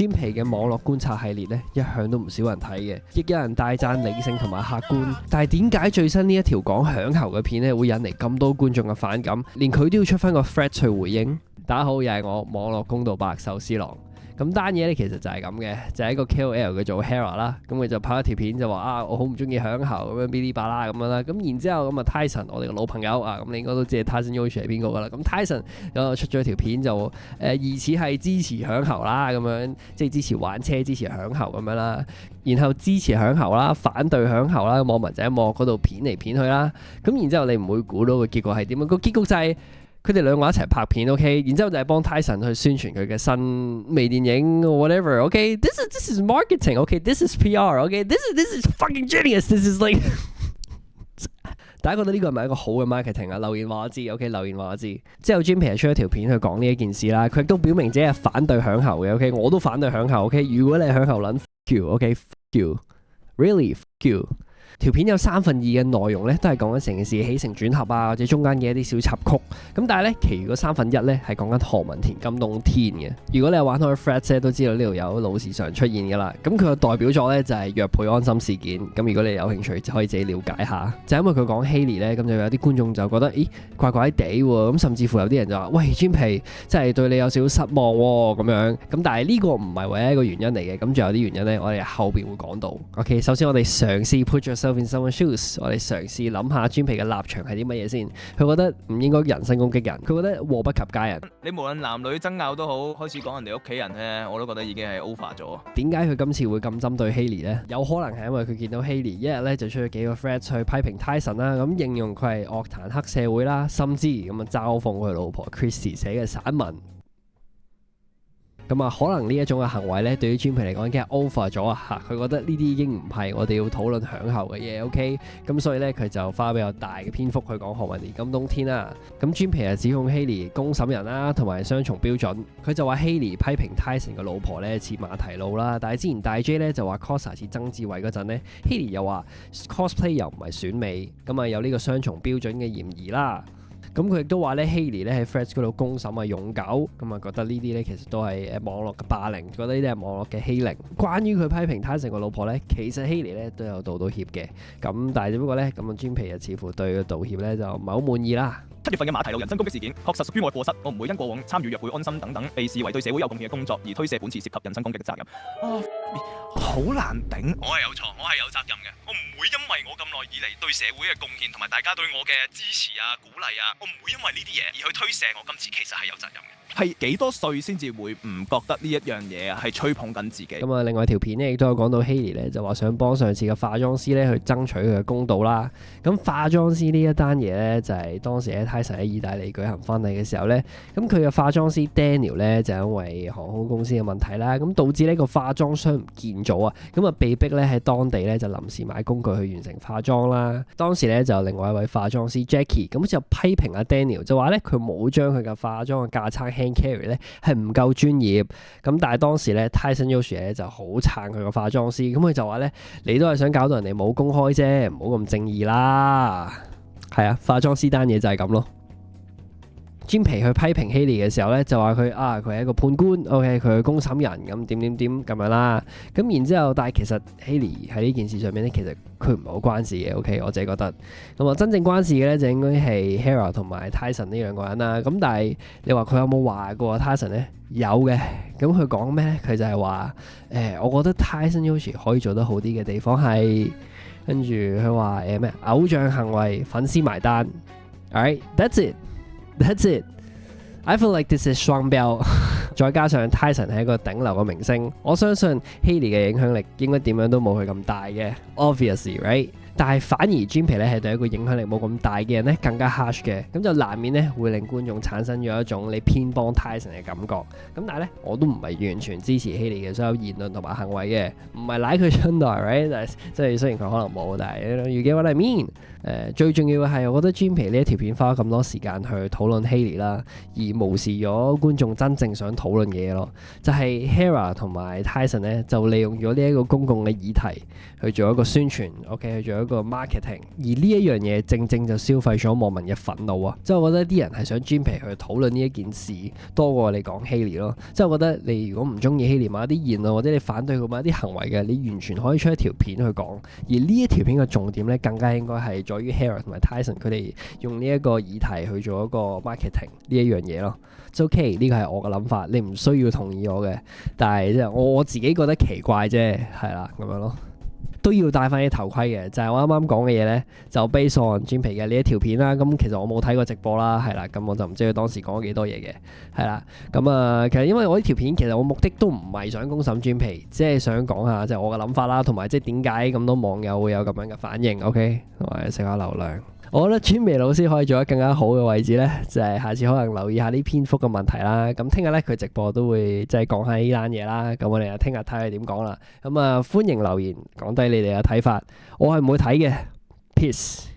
專皮嘅網絡觀察系列咧，一向都唔少人睇嘅，亦有人大讚理性同埋客觀。但係點解最新呢一條講響喉嘅片咧，會引嚟咁多觀眾嘅反感，連佢都要出翻個 thread 去回應？大家好，又係我網絡公道伯壽司郎。咁單嘢咧其實就係咁嘅，就係一個 KOL 叫做 Hera 啦，咁佢就拍一條片就話我好唔中意響喉咁樣，嗶哩吧啦咁樣啦。咁然之後咁啊 Tyson 我哋個老朋友啊，咁你應該都知 Tyson Yoshi 係邊個噶啦。咁 Tyson 出咗條片就疑似係支持響喉啦，咁樣即係支持玩車、支持響喉咁樣啦。然後支持響喉啦，反對響喉啦，網民就喺網嗰度片嚟片去啦。咁然之後你唔會估到個結果係點啊？個結局就係佢哋兩個一齊拍片 ，OK， 然之後就係幫 Tyson 去宣傳佢嘅新微電影 whatever，OK，this is marketing，OK，this is PR，OK，this is fucking genius，this is like 大家覺得呢個係咪一個好嘅 marketing 啊？留言話我知 ，OK， 留言話我知。之後 Jimpy 出咗條片去講呢一件事啦，佢亦都表明自己係反對響喉嘅 ，OK， 我都反對響喉 ，OK， 如果你係響喉撚 ，fuck you，OK，fuck you，really fuck you。條片有2/3嘅內容咧，都係講緊成件事起承轉合啊，或者中間嘅一啲小插曲。咁但係咧，其餘嗰1/3咧係講緊何文田金冬天嘅。如果你有玩開 Threads 咧，都知道呢度有老時常出現噶啦。咁佢嘅代表作咧就係約配安心事件。咁如果你有興趣，就可以自己了解下。就因為佢講 Hailey 咧，咁就有啲觀眾就覺得，咦，怪怪地喎。咁甚至乎有啲人就話，喂，Jimpy真係對你有少少失望喎咁樣。咁但係呢個唔係唯一一個原因嚟嘅。咁仲有啲原因咧，我哋後邊會講到。OK， 首先我哋嘗試 put yourself in someone's shoes， 我哋嘗試諗下Jimpy嘅立場係啲乜嘢先。佢覺得唔應該人身攻擊人，佢覺得禍不及家人。你無論男女爭拗都好，開始講人哋屋企人咧，我都覺得已經係 over 咗。點解佢今次會咁針對 Hailey 呢？有可能係因為佢見到 Hailey 一日咧就出咗幾個 thread 去批評 Tyson 啦，咁形容佢係樂壇黑社會啦，甚至咁啊嘲諷佢老婆 Christy 寫嘅散文。咁啊，可能呢一種嘅行為咧，對於 Jimpy 嚟講已經係 over 咗啊！嚇，佢覺得呢啲已經唔係我哋要討論響喉嘅嘢 ，OK？ 咁所以咧，佢就花比較大嘅篇幅去講何文田金冬天啦。咁 Jimpy 啊指控 Hailey 公審人啦，同埋雙重標準。佢就話 Hailey 批評 Tyson 嘅老婆咧似馬蹄露啦，但係之前大 J 咧就話 Cosa 似曾志偉嗰陣咧 Hailey 又話 cosplay 又唔係選美，咁啊有呢個雙重標準嘅嫌疑啦。咁佢亦都話咧 Hailey 咧喺 Threads 嗰度公審啊用狗，咁啊覺得呢啲咧其實都係網絡嘅霸凌，覺得呢啲係網絡嘅欺凌。關於佢批評 Tyson 個老婆咧，其實 Hailey 咧都有道歉嘅，咁但係只不過咧咁啊 Jimpy 啊似乎對佢道歉咧就唔係好滿意啦。7月份嘅馬蹄露人身攻擊事件確實屬於我嘅過失，我唔會因過往參與約會安心等等被視為對社會有貢獻嘅工作而推卸本次涉及人身攻擊嘅責任。好難頂，我係有錯，我係有責任嘅，我唔會因為我咁耐以嚟對社會嘅貢獻同埋大家對我嘅支持啊、鼓勵啊，我唔會因為呢啲嘢而去推卸我今次其實係有責任嘅。係幾多歲先至會唔覺得呢一樣嘢係吹捧緊自己？咁啊，另外條片咧亦都有講到 Hailey 咧就話想幫上次嘅化妝師咧去爭取佢嘅公道啦。咁化妝師呢一單嘢咧就係當時喺 Tyson 喺意大利舉行婚禮嘅時候咧，咁佢嘅化妝師 Daniel 咧就因為航空公司嘅問題啦，咁導致呢個化妝箱唔見咗啊，咁啊被逼咧喺當地咧就臨時買工具去完成化妝啦。當時咧就另外一位化妝師 Jackie 咁就批評阿 Daniel 就話咧佢冇將佢嘅化妝嘅架撐hand carry 咧係唔夠專業。咁但係當時咧 Tyson Yoshi 咧就好撐佢個化妝師，咁佢就話咧你都係想搞到人哋冇公開啫，唔好咁正義啦。係啊，化妝師單嘢就係咁咯。Jimpy 去批評 Hailey 嘅時候咧，就話佢係一個判官 ，OK， 佢係公審人咁點咁樣啦。咁然之後，但係其實 Hailey 喺呢件事上面咧，其實佢唔係好關事嘅 ，OK， 我自己覺得。咁啊，真正關事嘅咧就應該係 Hera 同埋 Tyson 呢兩個人啦。咁但係你話佢有冇話過 Tyson 咧？有嘅。咁佢講咩咧？佢就係話我覺得 Tyson Yoshi 可以做得好啲嘅地方係，跟住佢話咩偶像行為，粉絲埋單。Alright, that's it.That's it. I feel like this is 雙標。再加上 Tyson 係一個頂流嘅明星，我相信 Hailey 嘅影響力應該點樣都冇佢咁大嘅。Obviously, right？但係反而 Jimpy 咧係對一個影響力冇咁大嘅人咧更加 harsh 嘅，咁就難免咧會令觀眾產生咗一種你偏幫 Tyson 嘅感覺。咁但係咧我都唔係完全支持 Hailey 嘅所有言論同埋行為嘅，唔係賴佢春代 right？ 但係即係雖然佢可能冇，但係 you get what I mean？最重要嘅係，我覺得 Jimpy 呢一條片花咗咁多時間去討論 Hailey 啦，而無視咗觀眾真正想討論嘅嘢咯，就係 Hera 同埋 Tyson 咧就利用咗呢一個公共嘅議題去做一個宣傳 ，OK， 去做一個 marketing，而呢一樣嘢正正就消費咗網民嘅憤怒啊！即係我覺得啲人係想專皮去討論呢一件事，多過你講希利咯。即係我覺得你如果唔中意希利某一啲言論，或者你反對佢某一啲行為嘅，你完全可以出一條片去講。而呢一條片嘅重點咧，更加應該係在於 Harry 同埋 Tyson 佢哋用呢一個議題去做一個 marketing 呢一樣嘢咯。It's OK，呢個係我嘅諗法，你唔需要同意我嘅，但係即係我自己覺得奇怪啫，係啦咁樣咯。都要戴翻啲頭盔嘅，就係我啱啱講嘅嘢咧，就 based on 專皮嘅呢一條片啦。咁其實我冇睇過直播啦，係啦，咁我就唔知佢當時講咗幾多嘢嘅，係啦。咁其實因為我呢條片其實我目的都唔係想公審專皮，即係想講下即係我嘅諗法啦，同埋即係點解咁多網友會有咁樣嘅反應 ，OK， 同埋食下流量。我覺得專皮老師可以做得更加好嘅位置咧，就係下次可能留意下啲篇幅嘅問題啦。咁聽日咧佢直播都會即係講下呢單嘢啦。咁我哋啊聽日睇下點講啦。咁歡迎留言講低你哋嘅睇法，我係唔會睇嘅。Peace。